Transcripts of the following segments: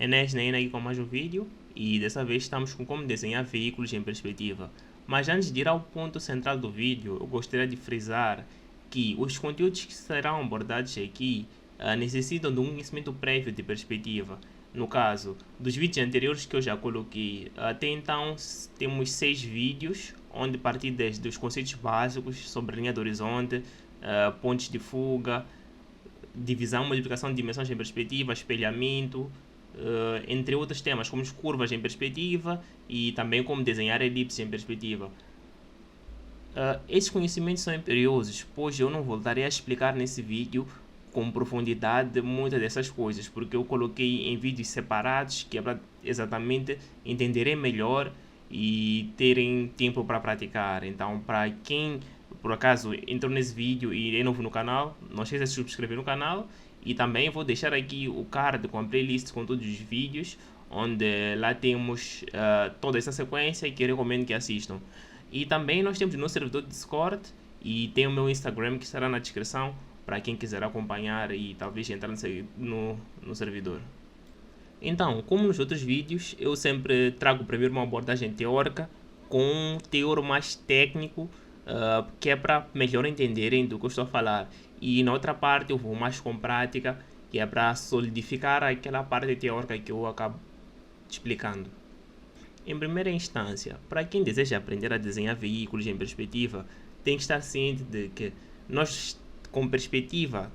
Enes Neina aqui com mais um vídeo e dessa vez estamos com como desenhar veículos em perspectiva. Mas antes de ir ao ponto central do vídeo, eu gostaria de frisar que os conteúdos que serão abordados aqui necessitam de um conhecimento prévio de perspectiva. No caso, dos vídeos anteriores que eu já coloquei, até então temos 6 vídeos, onde parti desde os conceitos básicos sobre linha do horizonte, pontos de fuga, divisão, multiplicação de dimensões em perspectiva, espelhamento, entre outros temas como curvas em perspectiva e também como desenhar elipses em perspectiva. Esses conhecimentos são imperiosos, pois eu não voltarei a explicar nesse vídeo com profundidade muitas dessas coisas, porque eu coloquei em vídeos separados que é para exatamente entenderem melhor e terem tempo para praticar. Então, para quem por acaso entrou nesse vídeo e é novo no canal, não esqueça de se subscrever no canal e também vou deixar aqui o card com a playlist com todos os vídeos, onde lá temos toda essa sequência e que eu recomendo que assistam. E também nós temos o nosso servidor de Discord e tem o meu Instagram que estará na descrição para quem quiser acompanhar e talvez entrar no servidor. Então, como nos outros vídeos, eu sempre trago primeiro uma abordagem teórica com um teor mais técnico, que é para melhor entenderem do que eu estou a falar. E na outra parte eu vou mais com prática, que é para solidificar aquela parte teórica que eu acabo explicando. Em primeira instância, para quem deseja aprender a desenhar veículos em perspectiva, tem que estar ciente de que nós, com perspectiva,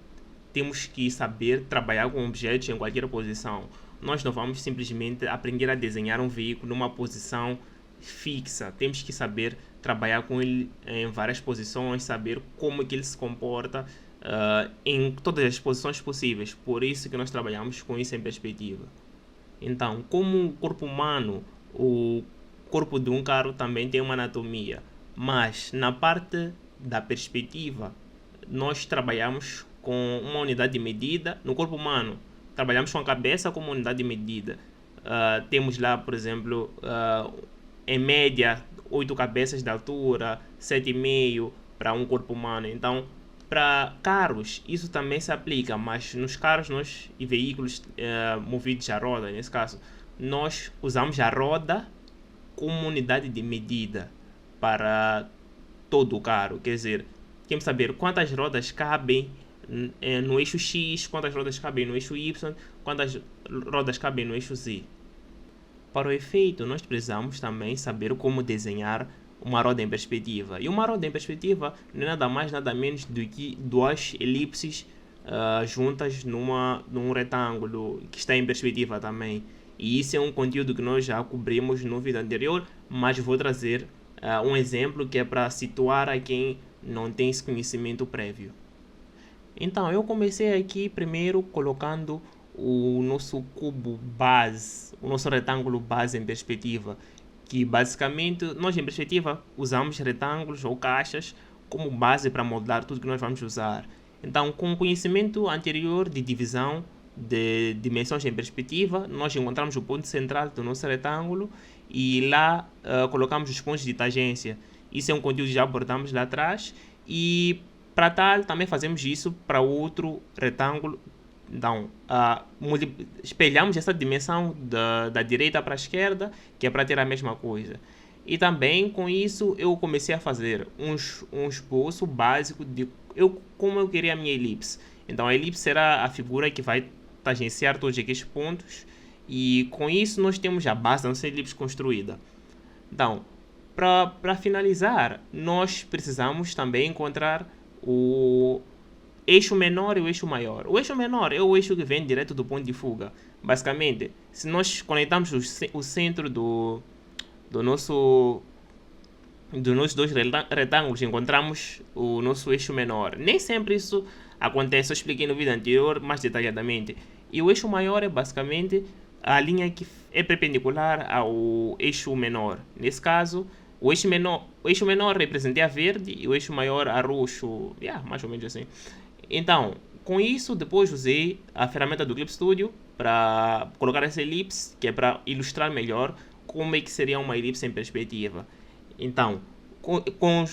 temos que saber trabalhar com objetos em qualquer posição. Nós não vamos simplesmente aprender a desenhar um veículo numa posição fixa. Temos que saber trabalhar com ele em várias posições, saber como que ele se comporta em todas as posições possíveis. Por isso que nós trabalhamos com isso em perspectiva. Então, como o corpo humano, o corpo de um carro também tem uma anatomia, mas na parte da perspectiva nós trabalhamos com uma unidade de medida. No corpo humano trabalhamos com a cabeça como unidade de medida. Temos lá, por exemplo, em média 8 cabeças de altura, 7,5 para um corpo humano. Então, para carros isso também se aplica, mas nos carros e veículos movidos a roda, nesse caso, nós usamos a roda como unidade de medida para todo o carro. Quer dizer, queremos saber quantas rodas cabem no eixo X, quantas rodas cabem no eixo Y, quantas rodas cabem no eixo Z. Para o efeito, nós precisamos também saber como desenhar uma roda em perspectiva. E uma roda em perspectiva não é nada mais, nada menos do que duas elipses juntas num retângulo que está em perspectiva também. E isso é um conteúdo que nós já cobrimos no vídeo anterior, mas vou trazer um exemplo que é para situar a quem não tem esse conhecimento prévio. Então, eu comecei aqui primeiro colocando o nosso cubo base, o nosso retângulo base em perspectiva, que basicamente nós em perspectiva usamos retângulos ou caixas como base para moldar tudo que nós vamos usar. Então, com o conhecimento anterior de divisão de dimensões em perspectiva, nós encontramos o ponto central do nosso retângulo e lá colocamos os pontos de tangência. Isso é um conteúdo que já abordamos lá atrás e para tal também fazemos isso para outro retângulo. Então, espelhamos essa dimensão da direita para a esquerda, que é para ter a mesma coisa. E também com isso eu comecei a fazer um esboço básico de como eu queria a minha elipse. Então a elipse será a figura que vai tangenciar todos aqueles pontos e com isso nós temos a base da nossa elipse construída. Então, para finalizar, nós precisamos também encontrar o eixo menor e o eixo maior. O eixo menor é o eixo que vem direto do ponto de fuga. Basicamente, se nós conectarmos o centro dos nossos dois retângulos, encontramos o nosso eixo menor. Nem sempre isso acontece, eu expliquei no vídeo anterior mais detalhadamente. E o eixo maior é basicamente a linha que é perpendicular ao eixo menor. Nesse caso, o eixo menor representa a verde e o eixo maior a roxo, mais ou menos assim. Então, com isso, depois usei a ferramenta do Clip Studio para colocar essa elipse, que é para ilustrar melhor como é que seria uma elipse em perspectiva. Então,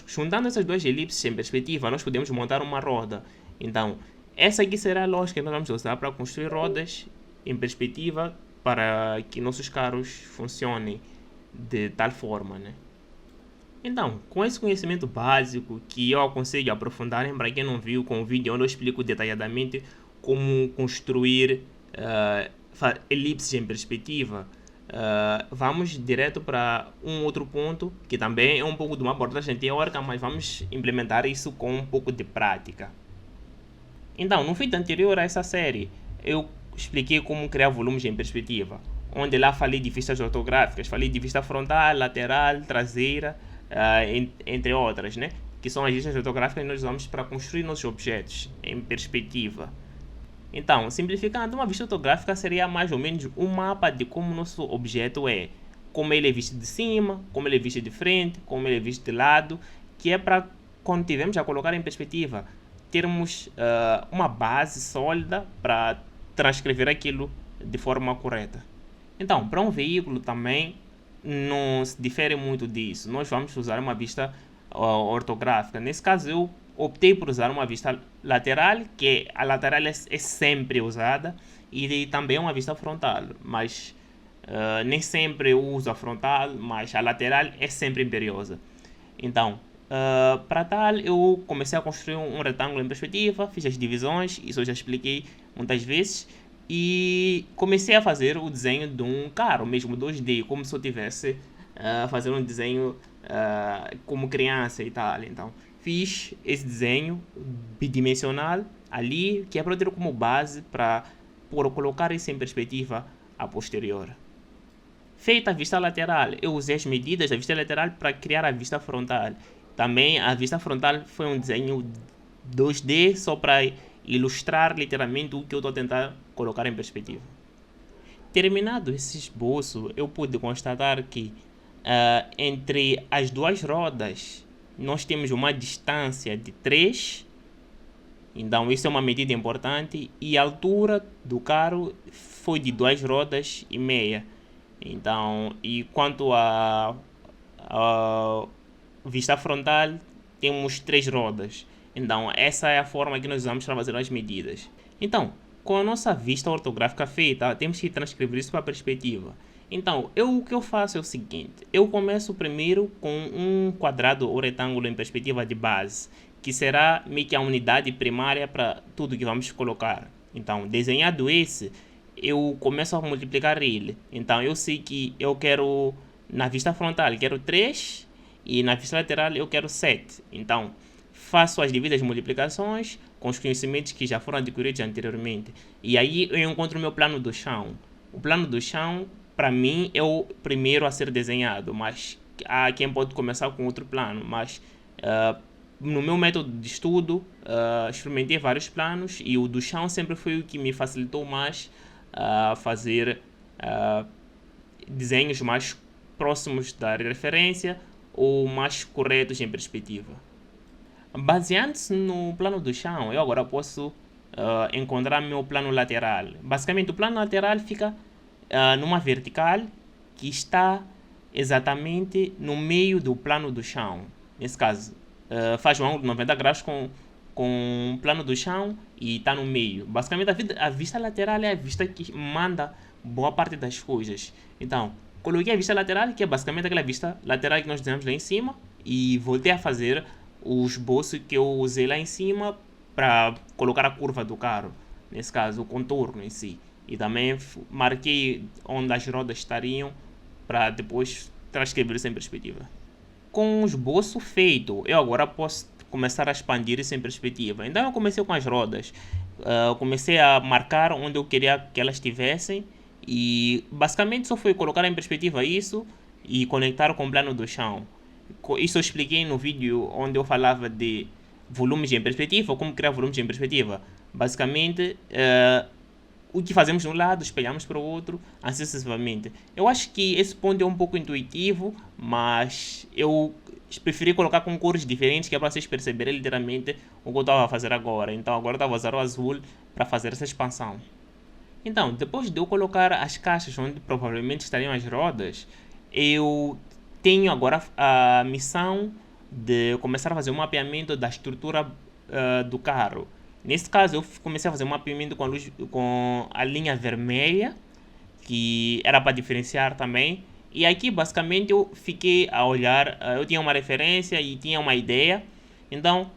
juntando essas duas elipses em perspectiva, nós podemos montar uma roda. Então, essa aqui será a lógica que nós vamos usar para construir rodas em perspectiva para que nossos carros funcionem de tal forma, né? Então, com esse conhecimento básico que eu aconselho aprofundarem para quem não viu com o vídeo onde eu explico detalhadamente como construir elipses em perspectiva, vamos direto para um outro ponto que também é um pouco de uma abordagem teórica, mas vamos implementar isso com um pouco de prática. Então, no vídeo anterior a essa série, eu expliquei como criar volumes em perspectiva, onde lá falei de vistas ortográficas, falei de vista frontal, lateral, traseira, entre outras, né? Que são as vistas ortográficas que nós usamos para construir nossos objetos em perspectiva. Então, simplificando, uma vista ortográfica seria mais ou menos um mapa de como o nosso objeto é, como ele é visto de cima, como ele é visto de frente, como ele é visto de lado, que é para, quando tivermos a colocar em perspectiva, termos uma base sólida para transcrever aquilo de forma correta. Então, para um veículo também não se difere muito disso. Nós vamos usar uma vista ortográfica. Nesse caso, eu optei por usar uma vista lateral, que a lateral é sempre usada, e também uma vista frontal, mas nem sempre eu uso a frontal, mas a lateral é sempre imperiosa. Então, para tal, eu comecei a construir um retângulo em perspectiva, fiz as divisões, isso eu já expliquei muitas vezes, e comecei a fazer o desenho de um carro, mesmo 2D, como se eu tivesse fazer um desenho como criança e tal. Então, fiz esse desenho bidimensional ali, que é para ter como base para colocar isso em perspectiva a posterior. Feita a vista lateral, eu usei as medidas da vista lateral para criar a vista frontal. Também a vista frontal foi um desenho 2D só para ilustrar literalmente o que eu estou a tentar colocar em perspectiva. Terminado esse esboço, eu pude constatar que entre as duas rodas nós temos uma distância de 3, então isso é uma medida importante, e a altura do carro foi de 2 rodas e meia. Então, e quanto a vista frontal, temos 3 rodas. Então, essa é a forma que nós usamos para fazer as medidas. Então, com a nossa vista ortográfica feita, temos que transcrever isso para a perspectiva. Então, o que eu faço é o seguinte: eu começo primeiro com um quadrado ou retângulo em perspectiva de base, que será meio que a unidade primária para tudo que vamos colocar. Então, desenhado esse, eu começo a multiplicar ele. Então, eu sei que eu quero, na vista frontal, quero 3, e na vista lateral eu quero 7. Então, faço as devidas multiplicações com os conhecimentos que já foram adquiridos anteriormente. E aí eu encontro o meu plano do chão. O plano do chão, para mim, é o primeiro a ser desenhado, mas há quem pode começar com outro plano. Mas no meu método de estudo, experimentei vários planos, e o do chão sempre foi o que me facilitou mais a fazer desenhos mais próximos da referência ou mais corretos em perspectiva. Baseando-se no plano do chão, eu agora posso encontrar meu plano lateral. Basicamente, o plano lateral fica numa vertical que está exatamente no meio do plano do chão. Nesse caso, faz um ângulo de 90 graus com o plano do chão e está no meio. Basicamente, a vista lateral é a vista que manda boa parte das coisas. Então, coloquei a vista lateral, que é basicamente aquela vista lateral que nós desenhamos lá em cima, e voltei a fazer o esboço que eu usei lá em cima para colocar a curva do carro, nesse caso o contorno em si, e também marquei onde as rodas estariam para depois transcrever isso em perspectiva. Com o esboço feito, eu agora posso começar a expandir isso em perspectiva. Então eu comecei com as rodas, comecei a marcar onde eu queria que elas estivessem, e basicamente só foi colocar em perspectiva isso e conectar com o plano do chão. Isso eu expliquei no vídeo onde eu falava de volumes em perspectiva, como criar volumes em perspectiva. Basicamente, o que fazemos de um lado, espelhamos para o outro, assim sucessivamente. Eu acho que esse ponto é um pouco intuitivo, mas eu preferi colocar com cores diferentes, que é para vocês perceberem literalmente o que eu estava a fazer agora. Então agora eu estava a usar o azul para fazer essa expansão. Então, depois de eu colocar as caixas onde provavelmente estariam as rodas, eu tenho agora a missão de começar a fazer um mapeamento da estrutura do carro. Nesse caso, eu comecei a fazer um mapeamento com a linha vermelha, que era para diferenciar também. E aqui basicamente eu fiquei a olhar, eu tinha uma referência e tinha uma ideia, então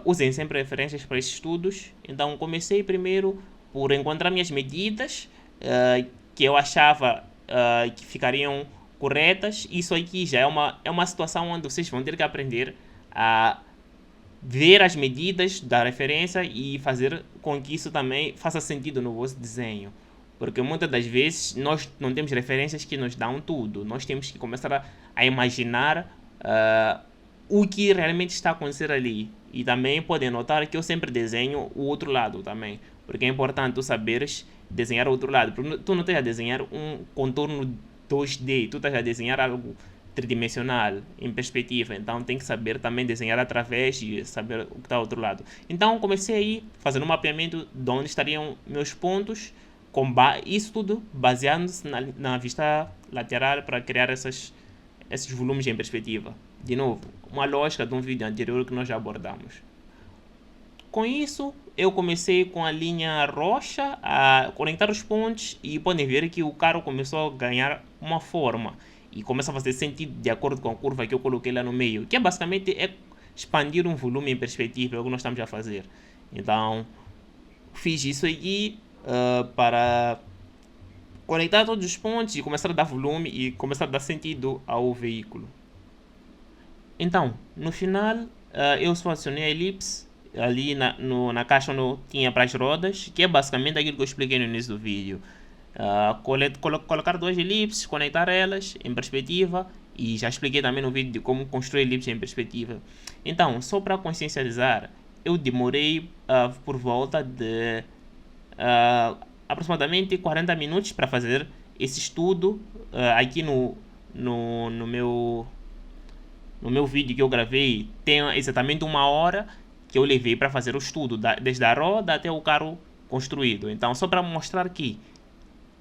usem sempre referências para esses estudos. Então comecei primeiro por encontrar minhas medidas que eu achava que ficariam corretas. Isso aqui já é uma situação onde vocês vão ter que aprender a ver as medidas da referência e fazer com que isso também faça sentido no vosso desenho. Porque muitas das vezes nós não temos referências que nos dão tudo. Nós temos que começar a imaginar o que realmente está a acontecer ali. E também podem notar que eu sempre desenho o outro lado também. Porque é importante tu saberes desenhar o outro lado. Porque tu não estás a desenhar um contorno 2D, tu estás a desenhar algo tridimensional, em perspectiva. Então tem que saber também desenhar através e saber o que está ao outro lado. Então comecei aí fazendo um mapeamento de onde estariam meus pontos, isso tudo baseando-se na vista lateral para criar esses volumes em perspectiva. De novo, uma lógica de um vídeo anterior que nós já abordamos. Com isso, eu comecei com a linha roxa a conectar os pontos e podem ver que o carro começou a ganhar uma forma e começa a fazer sentido de acordo com a curva que eu coloquei lá no meio, que basicamente é expandir um volume em perspectiva, é o que nós estamos a fazer. Então, fiz isso aqui para conectar todos os pontos e começar a dar volume e começar a dar sentido ao veículo. Então, no final, eu só acionei a elipse ali na caixa onde eu tinha para as rodas, que é basicamente aquilo que eu expliquei no início do vídeo. Colocar duas elipses, conectar elas em perspectiva, e já expliquei também no vídeo de como construir elipses em perspectiva. Então, só para consciencializar, eu demorei por volta de aproximadamente 40 minutos para fazer esse estudo. Aqui no meu vídeo que eu gravei tem exatamente 1 hora que eu levei para fazer o estudo, desde a roda até o carro construído. Então, só para mostrar que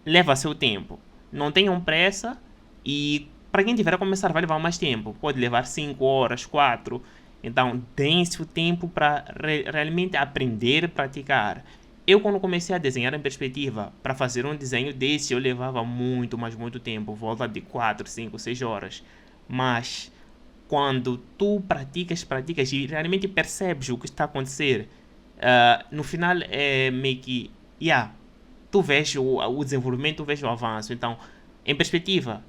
leva seu tempo. Não tenham pressa e para quem tiver a começar vai levar mais tempo. Pode levar 5 horas, 4. Então, deem-se o tempo para realmente aprender e praticar. Eu, quando comecei a desenhar em perspectiva, para fazer um desenho desse, eu levava muito, mas muito tempo, volta de 4, 5, 6 horas. Mas quando tu praticas e realmente percebes o que está a acontecer, no final é meio que, tu vês o desenvolvimento, tu vês o avanço. Então, em perspectiva,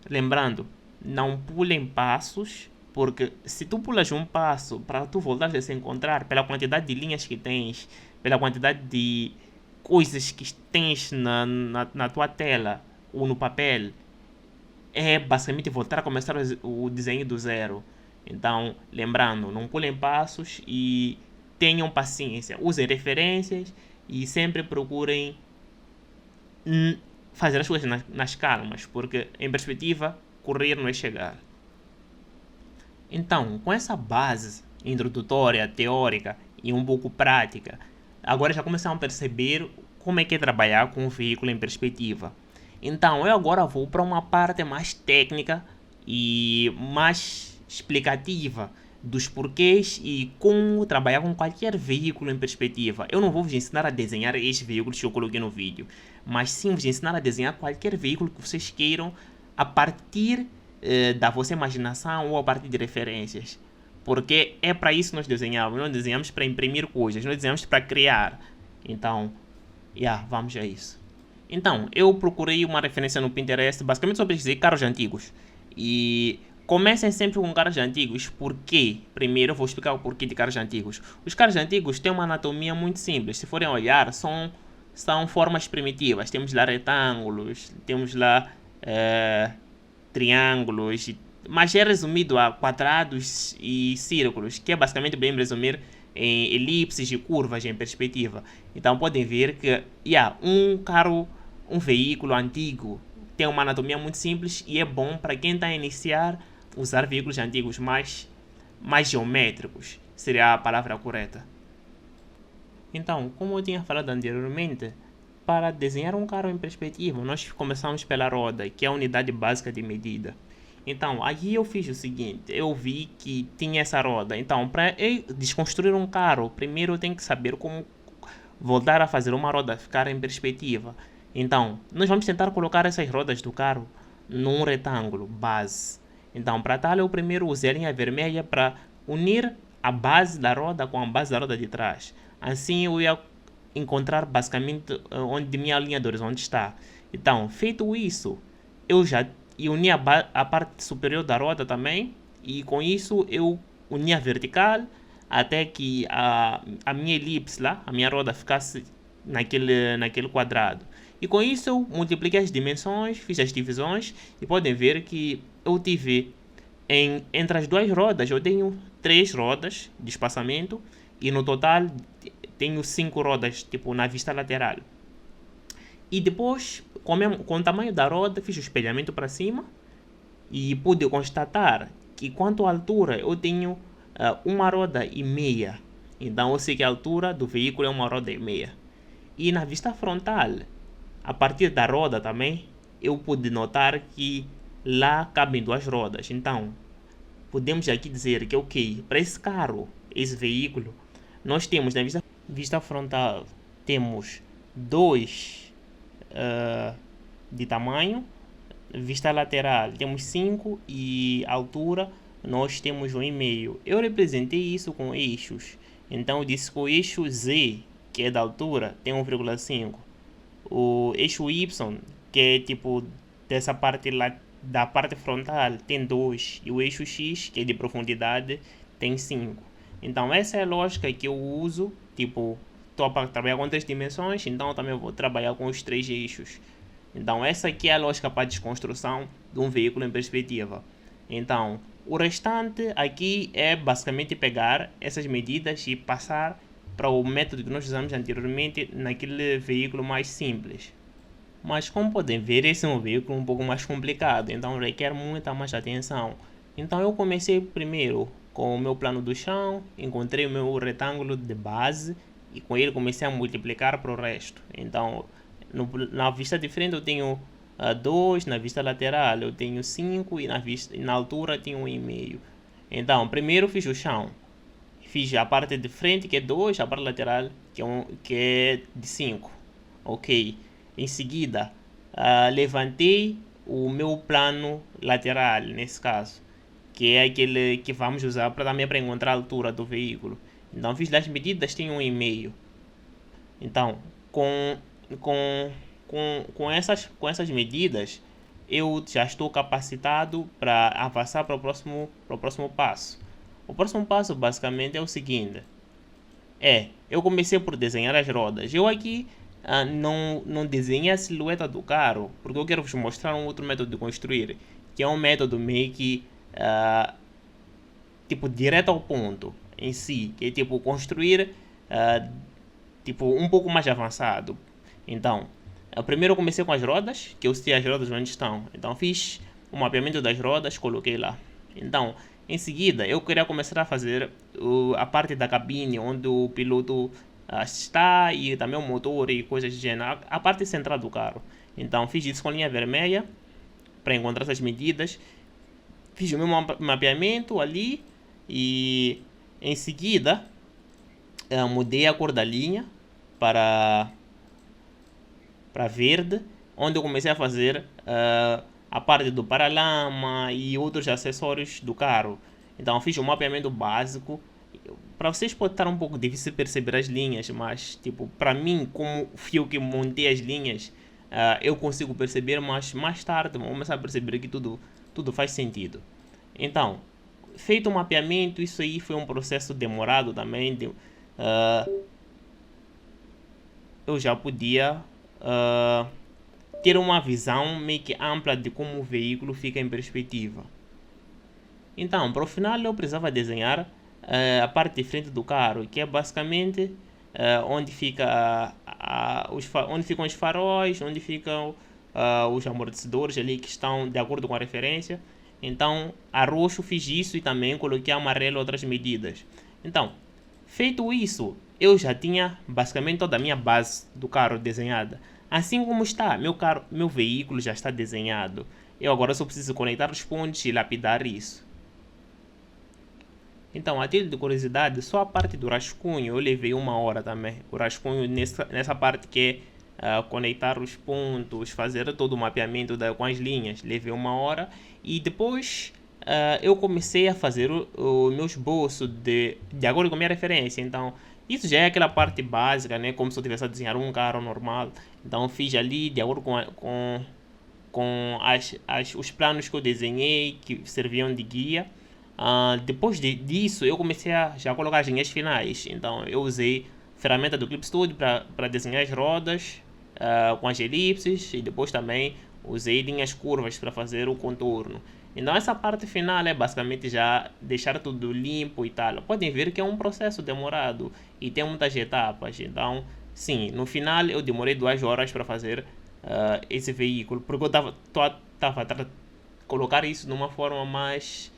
lembrando, não pulem passos, porque se tu pulas um passo para tu voltar a se encontrar, pela quantidade de linhas que tens, pela quantidade de coisas que tens na tua tela ou no papel, é basicamente voltar a começar o desenho do zero. Então, lembrando, não pulem passos e tenham paciência. Usem referências e sempre procurem fazer as coisas nas calmas, porque em perspectiva, correr não é chegar. Então, com essa base introdutória, teórica e um pouco prática, agora já começamos a perceber como é que é trabalhar com um veículo em perspectiva. Então, eu agora vou para uma parte mais técnica e mais explicativa dos porquês e como trabalhar com qualquer veículo em perspectiva. Eu não vou vos ensinar a desenhar estes veículos que eu coloquei no vídeo, mas sim vos ensinar a desenhar qualquer veículo que vocês queiram a partir da vossa imaginação ou a partir de referências. Porque é para isso que nós desenhamos. Não desenhamos para imprimir coisas, nós desenhamos para criar. Então, vamos a isso. Então, eu procurei uma referência no Pinterest, basicamente só pesquisei carros antigos. E comecem sempre com carros antigos. Por quê? Primeiro eu vou explicar o porquê de carros antigos. Os carros antigos têm uma anatomia muito simples. Se forem olhar, são formas primitivas. Temos lá retângulos, temos lá triângulos, mas é resumido a quadrados e círculos, que é basicamente bem resumir em elipses e curvas em perspectiva. Então podem ver que um veículo antigo tem uma anatomia muito simples e é bom para quem está a iniciar usar veículos antigos mais geométricos, seria a palavra correta. Então, como eu tinha falado anteriormente, para desenhar um carro em perspectiva, nós começamos pela roda, que é a unidade básica de medida. Então, aqui eu fiz o seguinte, eu vi que tinha essa roda. Então, para desconstruir um carro, primeiro eu tenho que saber como voltar a fazer uma roda ficar em perspectiva. Então, nós vamos tentar colocar essas rodas do carro num retângulo base. Então, para tal, eu primeiro usei a linha vermelha para unir a base da roda com a base da roda de trás. Assim, eu ia encontrar basicamente onde minha linha de horizonte está. Então, feito isso, eu já uni a parte superior da roda também, e com isso eu uni a vertical até que a minha elipse lá, a minha roda ficasse naquele quadrado. E com isso eu multipliquei as dimensões, fiz as divisões e podem ver que eu tive entre as duas rodas eu tenho 3 rodas de espaçamento e no total tenho 5 rodas tipo na vista lateral. E depois, com o tamanho da roda, fiz o espelhamento para cima e pude constatar que quanto à altura eu tenho uma roda e meia. Então eu sei que a altura do veículo é uma roda e meia. E na vista frontal, a partir da roda também, eu pude notar que lá cabem 2 rodas. Então, podemos aqui dizer que, ok, para esse carro, esse veículo, nós temos na vista frontal, temos 2 de tamanho, vista lateral temos 5 e altura nós temos 1,5. Eu representei isso com eixos. Então eu disse que o eixo Z, que é da altura, tem 1,5. O eixo Y, que é tipo dessa parte lá da parte frontal, tem 2. E o eixo X, que é de profundidade, tem 5. Então essa é a lógica que eu uso. Tipo, estou para trabalhar com 3 dimensões, então eu também vou trabalhar com os 3 eixos. Então essa aqui é a lógica para a desconstrução de um veículo em perspectiva. Então, o restante aqui é basicamente pegar essas medidas e passar para o método que nós usamos anteriormente naquele veículo mais simples. Mas como podem ver, esse é um veículo um pouco mais complicado, então requer muita mais atenção. Então eu comecei primeiro com o meu plano do chão, encontrei o meu retângulo de base e com ele comecei a multiplicar para o resto. Então na vista de frente eu tenho 2, na vista lateral eu tenho 5 e na altura tenho 1,5. Então primeiro fiz o chão. Fiz a parte de frente que é 2, a parte lateral que é de 5. Ok. Em seguida, levantei o meu plano lateral, nesse caso, que é aquele que vamos usar também para encontrar a altura do veículo. Então fiz as medidas, tenho 1,5. Então, com essas medidas, eu já estou capacitado para avançar para o próximo passo. O próximo passo basicamente é o seguinte: eu comecei por desenhar as rodas. Eu aqui não desenhei a silhueta do carro, porque eu quero vos mostrar um outro método de construir, que é um método meio que tipo direto ao ponto em si, que é tipo construir tipo um pouco mais avançado. Então, primeiro eu comecei com as rodas, que eu sei as rodas onde estão. Então fiz o mapeamento das rodas, coloquei lá. Então, em seguida, eu queria começar a fazer a parte da cabine, onde o piloto está, e também o motor e coisas do gênero, a parte central do carro. Então fiz isso com linha vermelha, para encontrar essas medidas. Fiz o meu mapeamento ali, e em seguida mudei a cor da linha para verde, onde eu comecei a fazer a parte do paralama e outros acessórios do carro. Então fiz um mapeamento básico. Para vocês pode estar um pouco difícil perceber as linhas, mas tipo, para mim, como fio que montei as linhas, eu consigo perceber, mas mais tarde vou começar a perceber que tudo faz sentido. Então, feito o mapeamento, isso aí foi um processo demorado também. Eu já podia ter uma visão meio que ampla de como o veículo fica em perspectiva. Então, para o final eu precisava desenhar a parte de frente do carro, que é basicamente onde ficam os faróis, onde ficam os amortecedores ali que estão de acordo com a referência. Então, a roxo fiz isso e também coloquei amarelo outras medidas. Então, feito isso, eu já tinha basicamente toda a minha base do carro desenhada. Assim como está, meu veículo já está desenhado. Eu agora só preciso conectar os pontos e lapidar isso. Então, a título de curiosidade, só a parte do rascunho eu levei 1 hora também. O rascunho nessa parte que conectar os pontos, fazer todo o mapeamento com as linhas, levei 1 hora. E depois eu comecei a fazer o meu esboço de acordo com a minha referência. Então, isso já é aquela parte básica, né? Como se eu estivesse a desenhar um carro normal. Então, fiz ali de acordo com os planos que eu desenhei, que serviam de guia. Depois disso, eu comecei a já colocar as linhas finais. Então, eu usei a ferramenta do Clip Studio para desenhar as rodas com as elipses, e depois também usei linhas curvas para fazer o contorno. Então, essa parte final é basicamente já deixar tudo limpo e tal. Podem ver que é um processo demorado e tem muitas etapas. Então, sim, no final eu demorei 2 horas para fazer esse veículo, porque eu estava a colocar isso de uma forma mais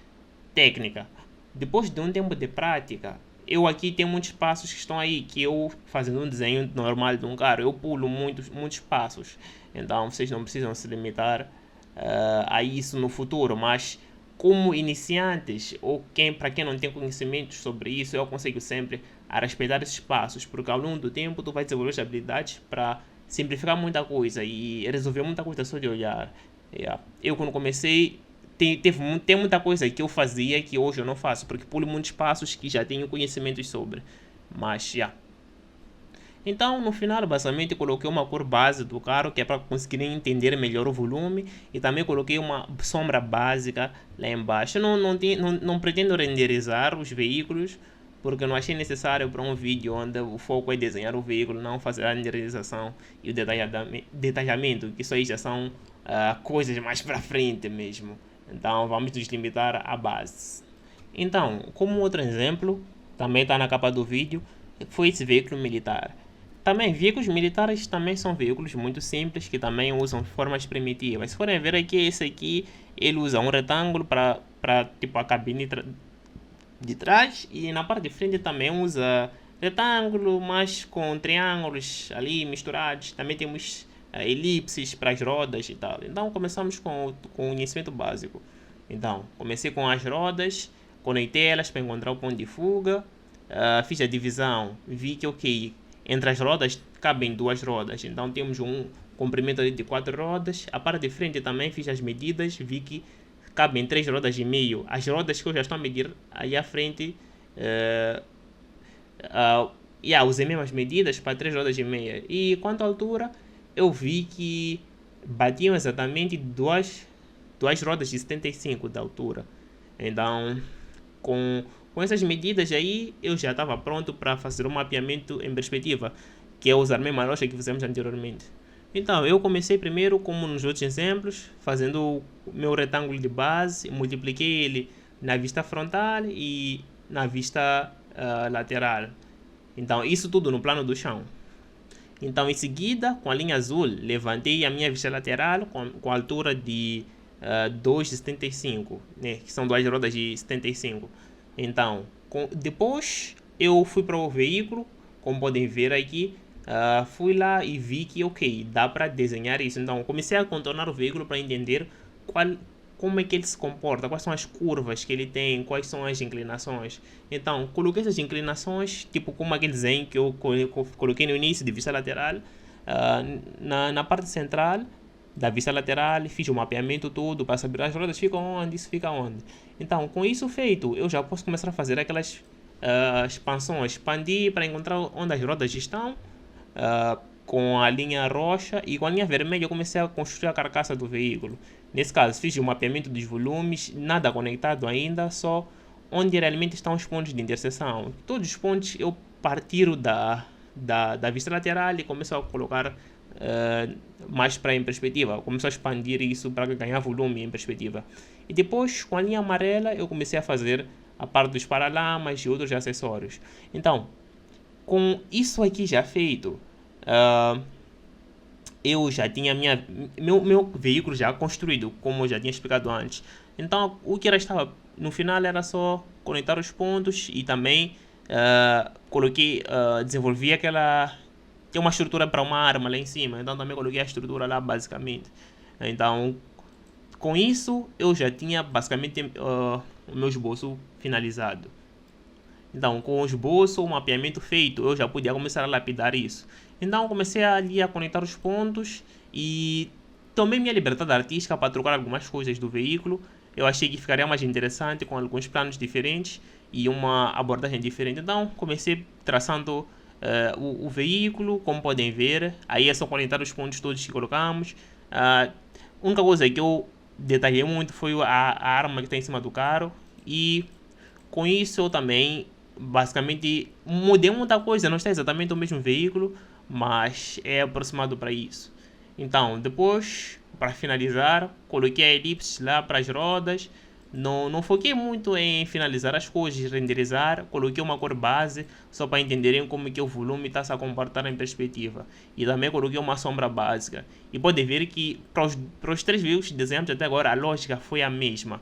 técnica. Depois de um tempo de prática, eu aqui tenho muitos passos que estão aí, que eu, fazendo um desenho normal de um carro, eu pulo muitos passos. Então, vocês não precisam se limitar a isso no futuro, mas como iniciantes ou para quem não tem conhecimentos sobre isso, eu aconselho sempre a respeitar esses passos, porque ao longo do tempo tu vai desenvolver as habilidades para simplificar muita coisa e resolver muita coisa só de olhar. Eu quando comecei tem muita coisa que eu fazia que hoje eu não faço, porque pulo muitos passos que já tenho conhecimentos sobre. Mas então, no final, basicamente, coloquei uma cor base do carro, que é para conseguirem entender melhor o volume, e também coloquei uma sombra básica lá embaixo. Eu não pretendo renderizar os veículos, porque não achei necessário para um vídeo onde o foco é desenhar o veículo, não fazer a renderização e o detalhamento, que isso aí já são coisas mais para frente mesmo. Então, vamos nos limitar à base. Então, como outro exemplo, também está na capa do vídeo, foi esse veículo militar. Também, veículos militares também são veículos muito simples, que também usam formas primitivas. Se forem ver aqui, esse aqui, ele usa um retângulo para tipo a cabine de trás, e na parte de frente também usa retângulo, mas com triângulos ali misturados. Também temos elipses para as rodas e tal. Então, começamos com o conhecimento básico. Então, comecei com as rodas, conectei elas para encontrar o ponto de fuga, fiz a divisão, vi que ok, entre as rodas cabem 2 rodas, então temos um comprimento de 4 rodas. A parte de frente também fiz as medidas, vi que cabem 3 rodas e meio. As rodas que eu já estou a medir aí à frente, usei mesmo as medidas para 3 rodas e meia. E quanto à altura, eu vi que batiam exatamente duas rodas de 75 de altura. Então, com essas medidas aí, eu já estava pronto para fazer um mapeamento em perspectiva, que é usar a mesma lógica que fizemos anteriormente. Então, eu comecei primeiro, como nos outros exemplos, fazendo o meu retângulo de base, multipliquei ele na vista frontal e na vista lateral. Então, isso tudo no plano do chão. Então, em seguida, com a linha azul, levantei a minha vista lateral com a altura de 2,75, né, que são 2 rodas de 75. Então, depois eu fui para o veículo, como podem ver aqui, fui lá e vi que ok, dá para desenhar isso. Então, comecei a contornar o veículo para entender como é que ele se comporta, quais são as curvas que ele tem, quais são as inclinações. Então, coloquei essas inclinações, tipo como aquele desenho que eu coloquei no início de vista lateral, na parte central da vista lateral, fiz o mapeamento todo para saber as rodas ficam onde, isso fica onde. Então, com isso feito, eu já posso começar a fazer aquelas expansões, expandir para encontrar onde as rodas estão, com a linha roxa, e com a linha vermelha eu comecei a construir a carcaça do veículo. Nesse caso, fiz o mapeamento dos volumes, nada conectado ainda, só onde realmente estão os pontos de interseção. Todos os pontos eu partiro da vista lateral e começo a colocar mais para em perspectiva, começou a expandir isso para ganhar volume em perspectiva. E depois, com a linha amarela, eu comecei a fazer a parte dos paralamas e outros acessórios. Então, com isso aqui já feito, eu já tinha meu veículo já construído, como eu já tinha explicado antes. Então, o que restava no final era só conectar os pontos e também desenvolvi tem uma estrutura para uma arma lá em cima, então também coloquei a estrutura lá basicamente. Então, com isso, eu já tinha basicamente o meu esboço finalizado. Então, com o esboço, o mapeamento feito, eu já podia começar a lapidar isso. Então comecei ali a conectar os pontos e tomei minha liberdade artística para trocar algumas coisas do veículo. Eu achei que ficaria mais interessante com alguns planos diferentes e uma abordagem diferente. Então comecei traçando o veículo, como podem ver. Aí é só conectar os pontos todos que colocamos. A única coisa que eu detalhei muito foi a arma que está em cima do carro. E com isso eu também basicamente mudei muita coisa. Não está exatamente o mesmo veículo, mas é aproximado para isso. Então depois, para finalizar, coloquei a elipse lá para as rodas. Não foquei muito em finalizar as coisas, renderizar. Coloquei uma cor base só para entenderem como que o volume está se a comportar em perspectiva. E também coloquei uma sombra básica. E pode ver que para os três veículos que desenhamos até agora a lógica foi a mesma.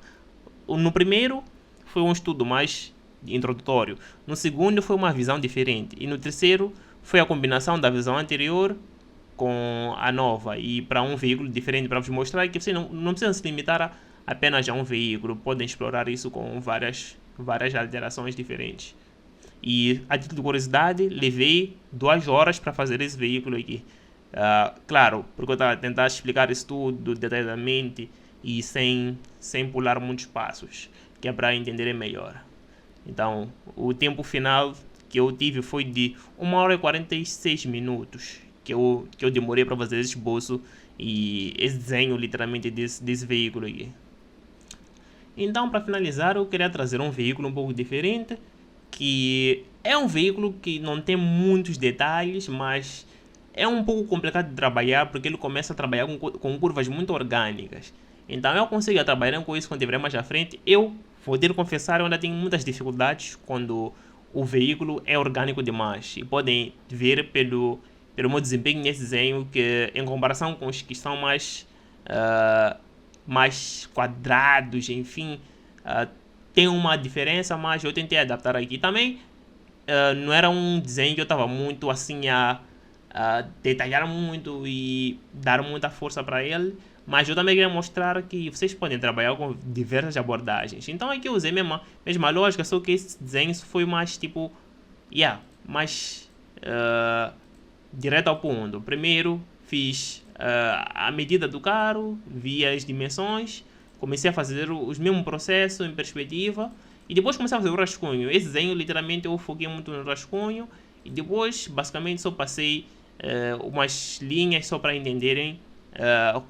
No primeiro foi um estudo mais introdutório. No segundo foi uma visão diferente. E no terceiro foi a combinação da visão anterior com a nova e para um veículo diferente, para vos mostrar que vocês não precisam se limitar apenas a um veículo, podem explorar isso com várias alterações diferentes. E a título de curiosidade, levei 2 horas para fazer esse veículo aqui. Claro, porque eu estava a tentar explicar isso tudo detalhadamente e sem pular muitos passos, que é para entenderem melhor. Então, o tempo final que eu tive foi de 1 hora e 46 minutos que eu demorei para fazer esse esboço e esse desenho literalmente desse veículo aqui. Então, para finalizar, eu queria trazer um veículo um pouco diferente, que é um veículo que não tem muitos detalhes, mas é um pouco complicado de trabalhar porque ele começa a trabalhar com curvas muito orgânicas. Então eu consigo trabalhar com isso quando tiver mais à frente. Eu vou ter que confessar, eu ainda tenho muitas dificuldades quando o veículo é orgânico demais. E podem ver pelo meu desempenho nesse desenho que, em comparação com os que são mais quadrados, enfim, tem uma diferença, mas eu tentei adaptar aqui também. Não era um desenho que eu estava muito assim a detalhar muito e dar muita força para ele, mas eu também queria mostrar que vocês podem trabalhar com diversas abordagens. Então aqui eu usei a mesma lógica, só que esse desenho foi mais tipo, mais direto ao ponto. Primeiro fiz a medida do carro, vi as dimensões, comecei a fazer os mesmos processos em perspectiva e depois comecei a fazer o rascunho. Esse desenho literalmente eu foquei muito no rascunho e depois basicamente só passei umas linhas só para entenderem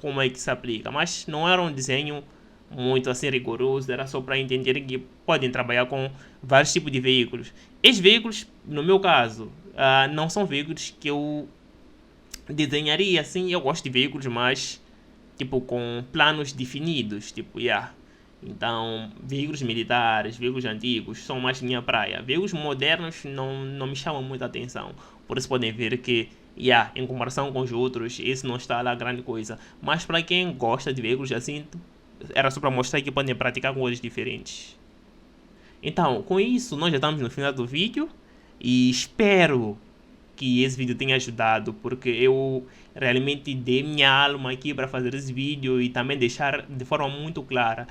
como é que se aplica, mas não era um desenho muito assim rigoroso, era só para entenderem que podem trabalhar com vários tipos de veículos. Esses veículos, no meu caso, não são veículos que eu desenharia assim. Eu gosto de veículos mais tipo com planos definidos, tipo, então veículos militares, veículos antigos são mais minha praia. Veículos modernos não me chamam muita atenção, por isso podem ver que em comparação com os outros, esse não está lá grande coisa, mas para quem gosta de veículos assim, era só para mostrar que podem praticar coisas diferentes. Então, com isso, nós já estamos no final do vídeo e espero que esse vídeo tenha ajudado, porque eu realmente dei minha alma aqui para fazer esse vídeo e também deixar de forma muito clara.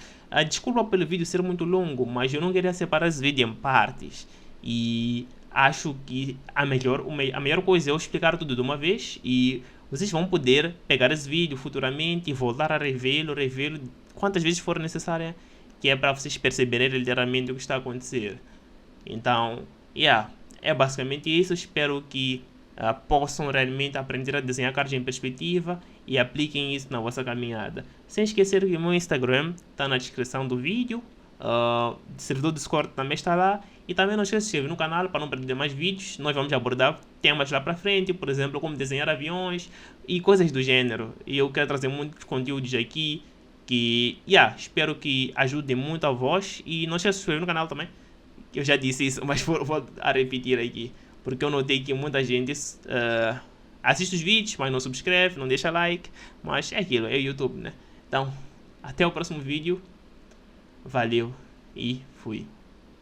Desculpa pelo vídeo ser muito longo, mas eu não queria separar esse vídeo em partes e acho que a melhor coisa é eu explicar tudo de uma vez e vocês vão poder pegar esse vídeo futuramente e voltar a revê-lo quantas vezes for necessário, que é para vocês perceberem literalmente o que está a acontecer. Então, é basicamente isso. Espero que possam realmente aprender a desenhar cartas em perspectiva e apliquem isso na vossa caminhada. Sem esquecer que o meu Instagram está na descrição do vídeo, o servidor do Discord também está lá, e também não esqueça de se inscrever no canal para não perder mais vídeos. Nós vamos abordar temas lá para frente, por exemplo, como desenhar aviões e coisas do gênero. E eu quero trazer muitos conteúdos aqui que, espero que ajudem muito a vós. E não esqueça de se inscrever no canal também. Eu já disse isso, mas vou a repetir aqui, porque eu notei que muita gente assiste os vídeos, mas não subscreve, não deixa like, mas é aquilo, é o YouTube, né? Então, até o próximo vídeo, valeu e fui.